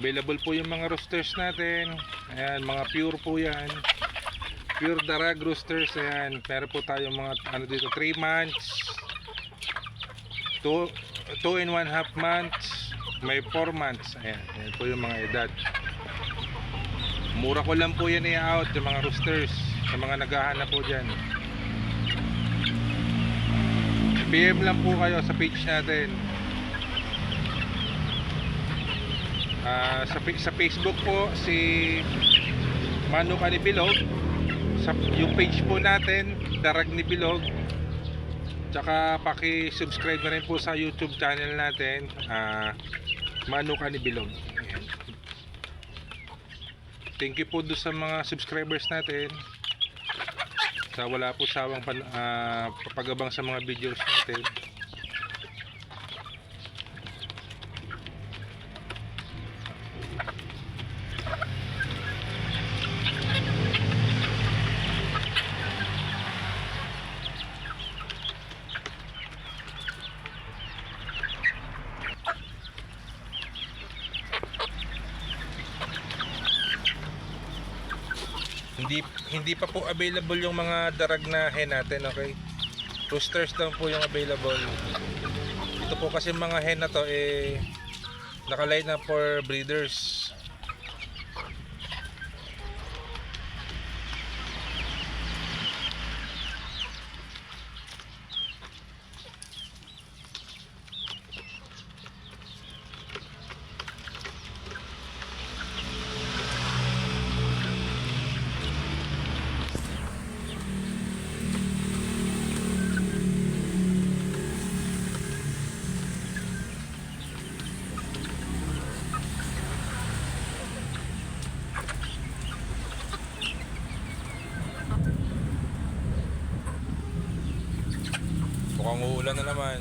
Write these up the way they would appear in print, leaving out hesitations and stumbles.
Available po yung mga roosters natin. Ayan, mga pure po yan. Pure Darag roosters. Ayan, meron po tayong mga ano dito, 3 months, 2 and 1/2 months, may 4 months. Ayan, ayan po yung mga edad. Mura ko lang po yan i-out yung mga roosters sa mga naghahanap po dyan. PM lang po kayo sa page natin. Sa Facebook po si Manu Ka ni Bilog. Yung page po natin Darag ni Bilog. Tsaka paki-subscribe na rin po sa YouTube channel natin, Manu Ka ni Bilog. Ayan. Thank you po doon sa mga subscribers natin. Sa wala po sawang papagabang sa mga videos natin. Hindi pa po available yung mga darag na hen natin, okay? Roosters lang po yung available. Ito po kasi mga hen na to nakaline na for breeders. Mukhang uulan na naman.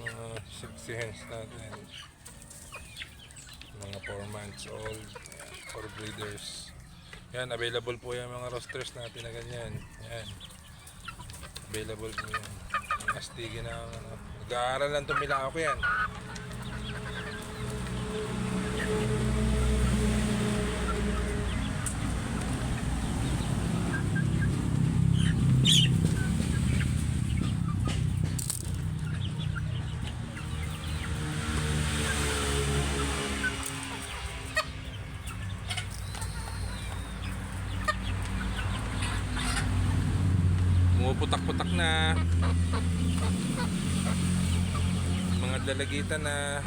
Mga 60 hens natin, mga 4 months old, for breeders. Yan, available po yung mga roosters natin na ganyan. Yan, available po yan. Astigin na nag-aaral lang tumila ako yan. Putak-putak na, mga dalagitan na.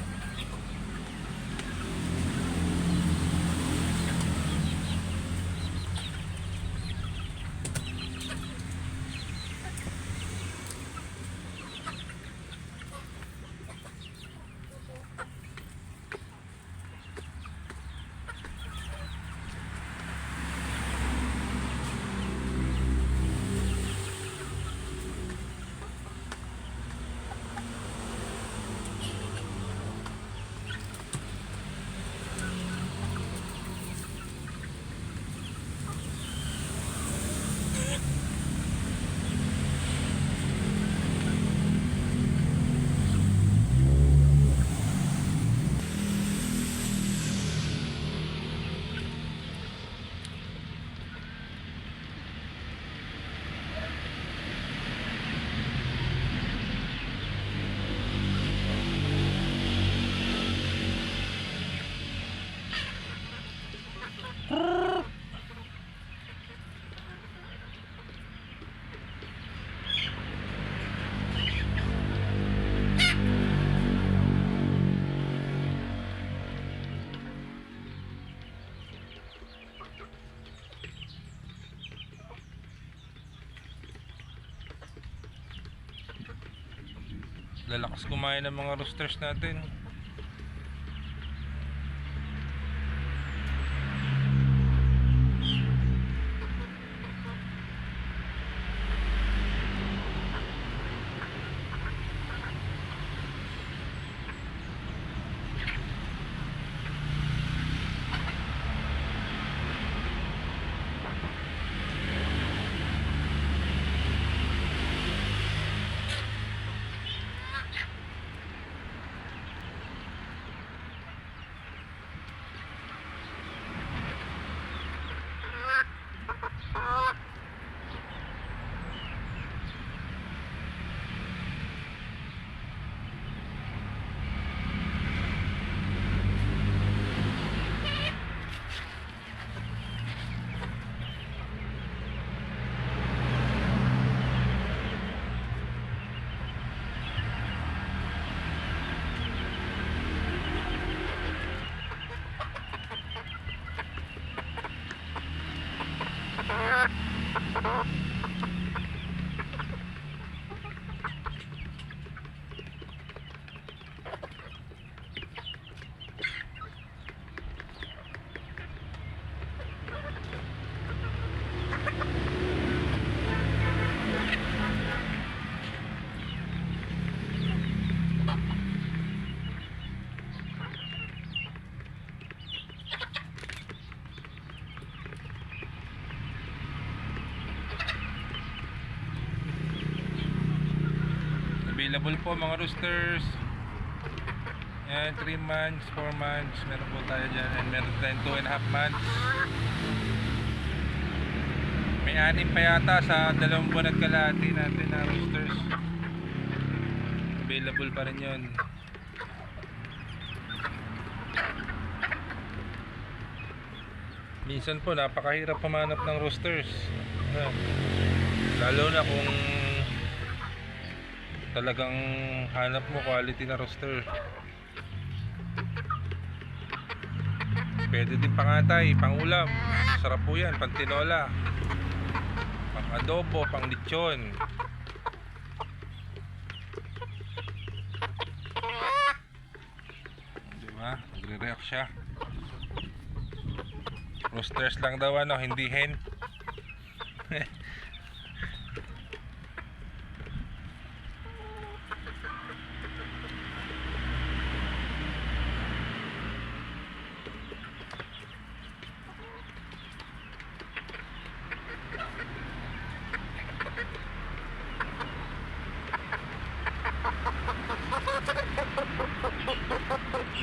Lalakas kumain ng mga roosters natin. Available po mga roosters. Yan, 3 months, 4 months, meron po tayo dyan. And meron tayong 2.5 months. May 6 pa yata sa 2 buwan at kalahati natin na roosters. Available pa rin yun. Minsan po napakahirap pumanap ng roosters. Yan. Lalo na kung talagang hanap mo quality na rooster. Pwede din pangatay, pangulam. Sarap po yan, pantinola, pang adobo, pang lechon. Diba? Nagre-react siya. Roosters lang daw ano, hindi hen.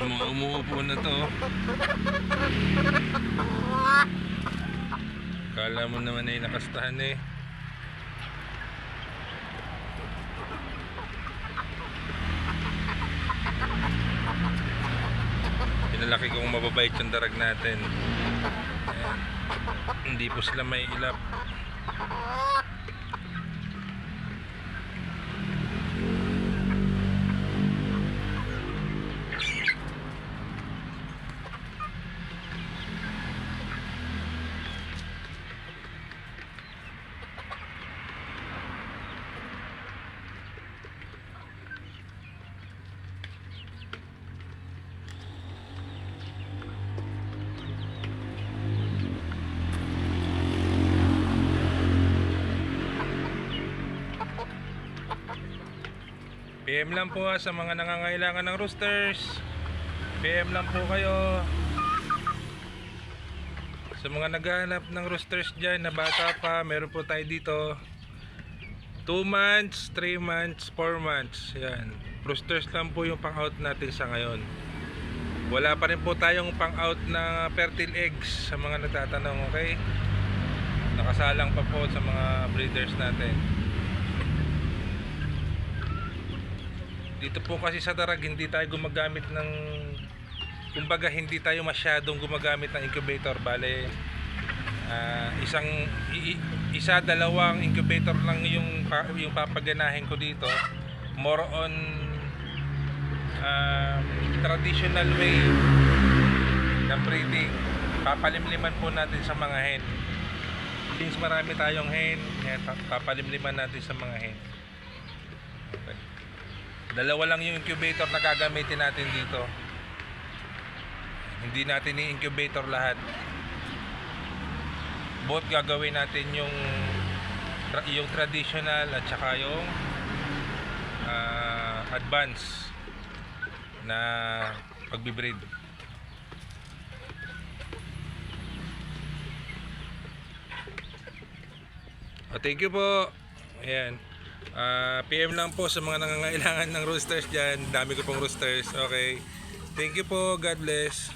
Umuupo na to. Kala mo naman ay nakastahan eh. Pinalaki kong mababait yung darag natin. Ayan. Hindi po sila may ilap. PM lang po sa mga nangangailangan ng roosters. PM lang po kayo. Sa mga naghahanap ng roosters dyan na bata pa, meron po tayo dito 2 months, 3 months, 4 months. Yan. Roosters lang po yung pang-out natin sa ngayon. Wala pa rin po tayong pang-out na fertile eggs sa mga nagtatanong, okay? Nakasalang pa po sa mga breeders natin. Dito po kasi sa darag hindi tayo gumagamit ng, kumbaga hindi tayo masyadong gumagamit ng incubator. Bale isa dalawang incubator lang yung papaganahin ko dito. More on traditional way ng breeding. Papalimliman po natin sa mga hen. Since marami tayong hen, papalimliman natin sa mga hen. Okay. Dalawa lang yung incubator na gagamitin natin dito. Hindi natin i-incubator lahat. Both gagawin natin yung traditional at saka yung advance na pagbibreed. Thank you po. Ayan. PM lang po sa mga nangangailangan ng roosters dyan. Dami ko pong roosters. Okay. Thank you po. God bless.